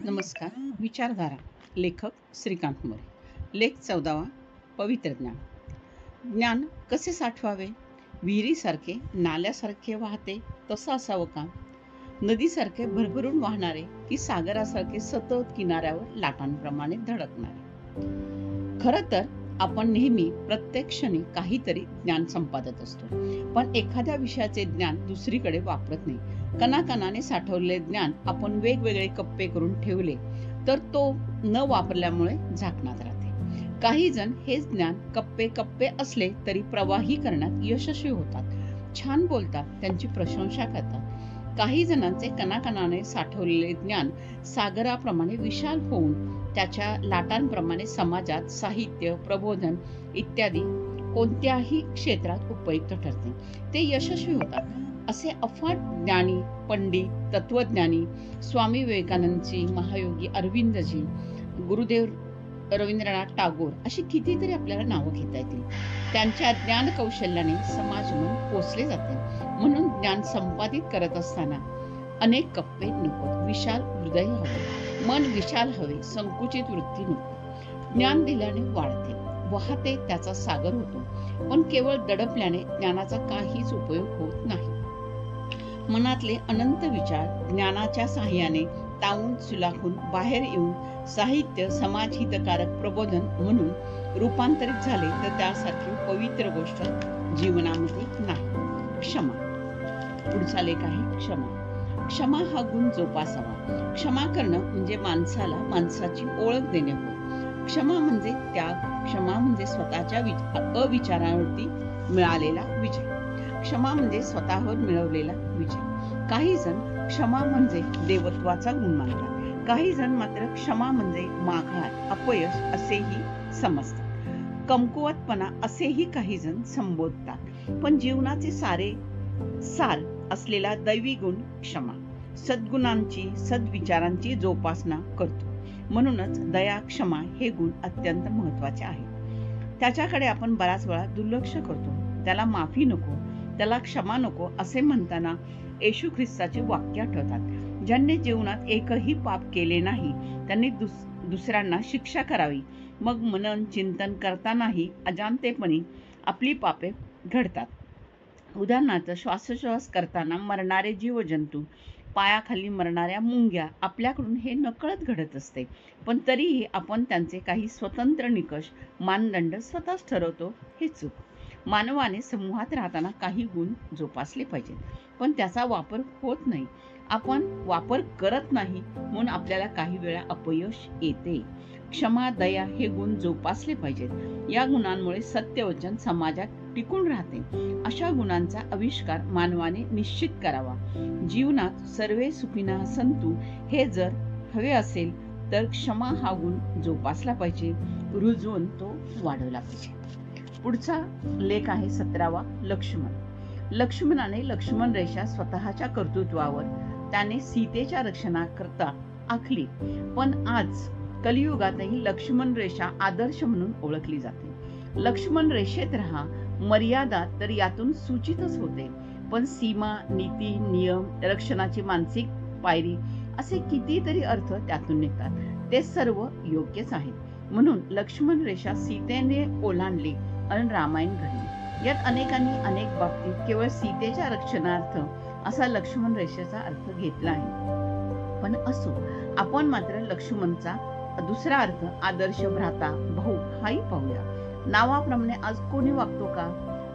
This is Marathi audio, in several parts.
नमस्कार. विचारधारा. लेखक श्रीकांत मोरे. लेख 14वा. पवित्र ज्ञान. ज्ञान कसे साठवावे? विहिरीसारखे, नाल्यासारखे वाहते तसं असावं का? नदीसारखे भरभरून वाहणारे की सागरासारखे सतत किनाऱ्यावर लाटांप्रमाणे धडकणारे? खरं तर आपण नेहमी प्रत्येक क्षणी काहीतरी ज्ञान संपादत असतो, पण एखाद्या विषयाचे ज्ञान दुसरीकडे वापरत नाही. कणाकणाने साठवलेले ज्ञान आपण वेगवेगळे कप्पे करून ठेवले तर तो न वापरल्यामुळे झाकणात राहते. काही जण हेच ज्ञान कप्पे कप्पे असले तरी प्रवाही करण्यात यशस्वी होतात, छान बोलतात, त्यांची प्रशंसा करतात. काही जणांचे कणाकणाने साठवलेले ज्ञान सागराप्रमाणे विशाल होऊन त्याच्या लाटांप्रमाणे समाजात साहित्य, प्रबोधन इत्यादी कोणत्याही क्षेत्रात उपयुक्त ठरते. ते यशस्वी होतात. असे अफाट ज्ञानी, पंडित, तत्वज्ञानी स्वामी विवेकानंदजी, महायोगी अरविंदजी, गुरुदेव रवींद्रनाथ टागोर अशी कितीतरी आपल्याला नावं घेता येतील. त्यांच्या ज्ञान कौशल्याने समाज मन पोचले जाते. म्हणून ज्ञान संपादित करत असताना अनेक कप्पे नको, विशाल हृदय हवे, मन विशाल हवे, संकुचित वृत्ती नको. ज्ञान दिल्याने वाढते, वाहते, त्याचा सागर होतो, पण केवळ दडपल्याने ज्ञानाचा काहीच उपयोग होत नाही. मनातले अनंत विचार ज्ञानाच्या साहाय्याने तावून सुलाखून बाहेर येऊन साहित्य, समाज हितकारक प्रबोधन म्हणून रूपांतरित झाले तर त्यासारखी पवित्र गोष्ट जीवनामध्ये नाही. क्षमा. पुढचा लेख आहे क्षमा. क्षमा हा गुण जोपासावा. क्षमा करणं म्हणजे माणसाला माणसाची ओळख देणे होय. क्षमा म्हणजे त्याग. क्षमा म्हणजे स्वतःच्या अविचारावरती मिळालेला विजय. क्षमा म्हणजे स्वतःवर मिळवलेला विजय. काही जण क्षमा म्हणजे देवत्वाचा गुण मानतात. काही जण मात्र क्षमा म्हणजे माघार, अपयश असेही समजतात. कमकुवतपणा असेही काही जण संबोधतात. पण जीवनाचे सार असलेला दैवी गुण क्षमा. सद्गुणांची, सद्विचारांची जोपासना करतो. म्हणूनच दया, क्षमा हे गुण अत्यंत महत्वाचे आहेत. त्याच्याकडे आपण बराच वेळा दुर्लक्ष करतो. त्याला माफी नको, त्याला क्षमा नको असे म्हणताना येशू ख्रिस्ताचे वाक्य आठवतात. ज्यांनी जीवनात एकही पाप केले नाही त्यांनी दुसऱ्यांना शिक्षा करावी. मग मनन चिंतन करतानाही अजाणतेपणी आपली पापे घडतात. उदाहरणार्थ, श्वासोच्छ्वास करताना मरणारे जीवजंतू, पायाखाली मरणाऱ्या मुंग्या आपल्याकडून हे नकळत घडत असते. पण तरीही आपण त्यांचे काही स्वतंत्र निकष, मानदंड स्वतःच ठरवतो. हे चूक. मानवाने समूहात राहताना काही गुण जोपासले पाहिजेत, पण त्याचा वापर होत नाही. आपण वापर करत नाही म्हणून आपल्याला काही वेळा अपयश येते. क्षमा, दया हे गुण जोपासले पाहिजेत. या गुणांमुळे सत्यवचन समाजात टिकून राहते. अशा गुणांचा आविष्कार मानवाने निश्चित करावा. जीवनात सर्वे सुखिनः सन्तु हे जर हवे असेल तर क्षमा हा गुण जोपासला पाहिजे, रुजवून तो वाढवला पाहिजे. पुढचा लेख आहे 17वा. लक्ष्मण. लक्ष्मणाने लक्ष्मण रेषा स्वतःच्या कर्तृत्वावर त्याने सीतेच्या रक्षणाकरता आखली. पण आज कलियुगातही लक्ष्मण रेषा आदर्श म्हणून ओळखली जाते. लक्ष्मण रेषेत राहा, मर्यादा तर यातून सूचितच होते, पण सीमा, नीती, नियम, रक्षणाची मानसिक पायरी असे कितीतरी अर्थ त्यातून निघतात. ते सर्व योग्यच आहेत. म्हणून लक्ष्मण रेषा सीतेने ओलांडली आणि रामायण घडले. यात अनेकांनी अनेक बाबतीत केवळ सीतेच्या रक्षणार्थ असा लक्ष्मण रेषेचा अर्थ घेतला आहे. पण असो, आपण मात्र लक्ष्मणचा दुसरा अर्थ आदर्श भ्राता, भाऊ हाही पाहूया. नावाप्रमाणे आज कोणी वागतो का?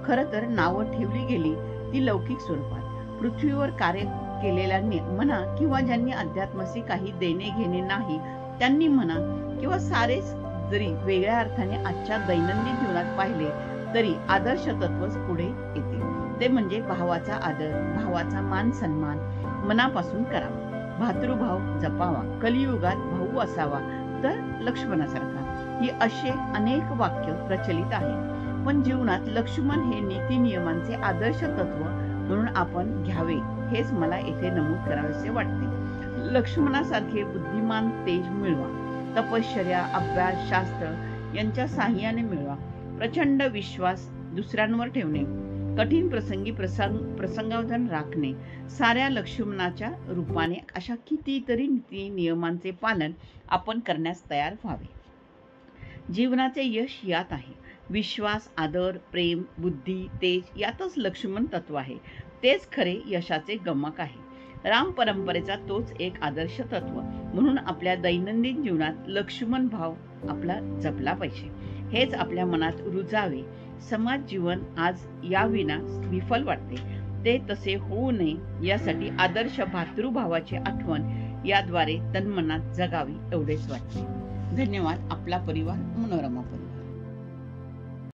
खरं तर नावं ठेवली गेली ती लौकिक स्वरूपात. पृथ्वीवर कार्य केलेल्यांनी म्हणा किंवा ज्यांनी अध्यात्माशी काही देणे घेणे नाही त्यांनी म्हणा, किंवा सारेच जरी वेगळ्या अर्थाने आजच्या दैनंदिन जीवनात पाहिले तरी आदर्श तत्वच पुढे येते. ते म्हणजे भावाचा आदर, भावाचा मान सन्मान मनापासून करावा, भातृभाव जपावा, कलियुगात भाऊ असावा तर लक्ष्मणासारखा. ही असे अनेक वाक्य प्रचलित आहेत. पण जीवनात लक्ष्मण हे नीती नियमांचे आदर्श तत्व म्हणून आपण घ्यावे हेच मला येथे नमूद करावेसे वाटते. लक्ष्मणासारखे बुद्धिमान तेज मिळवा. तपश्चर्या, अभ्यास, शास्त्र यांच्या साहाय्याने मिळवा. प्रचंड विश्वास दुसऱ्यांवर ठेवणे, कठीण प्रसंगी प्रसंगावधान राखणे, साऱ्या लक्ष्मणाच्या रूपाने अशा कितीतरी नीती नियमांचे पालन आपण करण्यास तयार व्हावे. जीवनाचे यश यात आहे. विश्वास, आदर, प्रेम, बुद्धी, तेज यातच लक्ष्मण तत्व आहे. तेच खरे यशाचे गमक आहे. राम परंपरेचा तोच एक आदर्श तत्व. म्हणून आपल्या दैनंदिन जीवनात लक्ष्मण भाव आपला जपला पाहिजे. हेच आपल्या मनात रुजावे. समाज जीवन आज याविना विफल वाटते. ते तसे होऊ नये यासाठी आदर्श भातृभावाची आठवण याद्वारे तन्मनात जगावी एवढेच वाटते. धन्यवाद. आपला परिवार, मनोरमा परिवार.